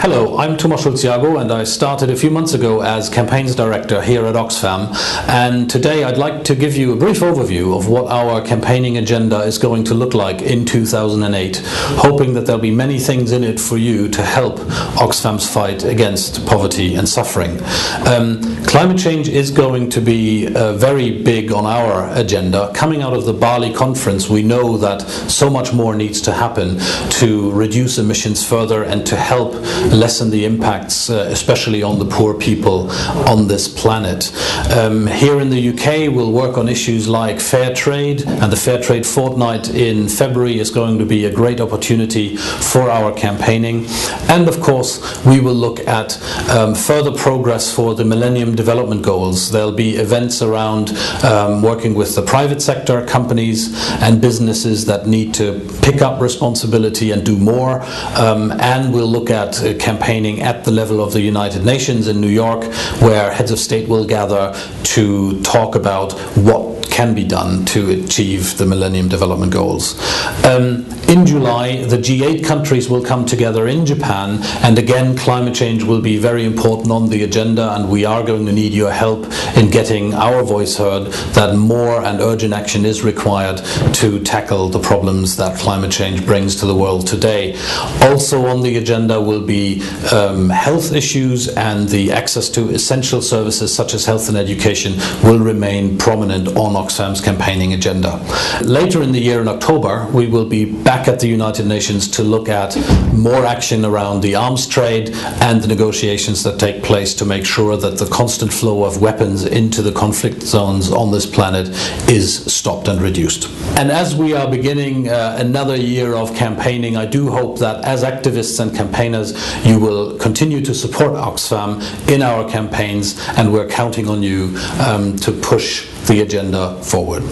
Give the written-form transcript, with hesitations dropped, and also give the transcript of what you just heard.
Hello, I'm Tomasz Szulc-Jago and I started a few months ago as Campaigns Director here at Oxfam, and today I'd like to give you a brief overview of what our campaigning agenda is going to look like in 2008, hoping that there'll be many things in it for you to help Oxfam's fight against poverty and suffering. Climate change is going to be very big on our agenda. Coming out of the Bali conference, we know that so much more needs to happen to reduce emissions further and to help lessen the impacts, especially on the poor people on this planet. Here in the UK, we'll work on issues like fair trade, and the Fair Trade Fortnight in February is going to be a great opportunity for our campaigning. And of course, we will look at further progress for the Millennium Development Goals. There'll be events around working with the private sector, companies and businesses that need to pick up responsibility and do more. And we'll look at campaigning at the level of the United Nations in New York, where heads of state will gather to talk about what can be done to achieve the Millennium Development Goals. In July, the G8 countries will come together in Japan, and again, climate change will be very important on the agenda, and we are going to need your help in getting our voice heard that more and urgent action is required to tackle the problems that climate change brings to the world today. Also on the agenda will be health issues, and the access to essential services such as health and education will remain prominent on Oxfam's campaigning agenda. Later in the year, in October, we will be back at the United Nations to look at more action around the arms trade and the negotiations that take place to make sure that the constant flow of weapons into the conflict zones on this planet is stopped and reduced. And as we are beginning another year of campaigning, I do hope that as activists and campaigners, you will continue to support Oxfam in our campaigns, and we're counting on you to push the agenda forward.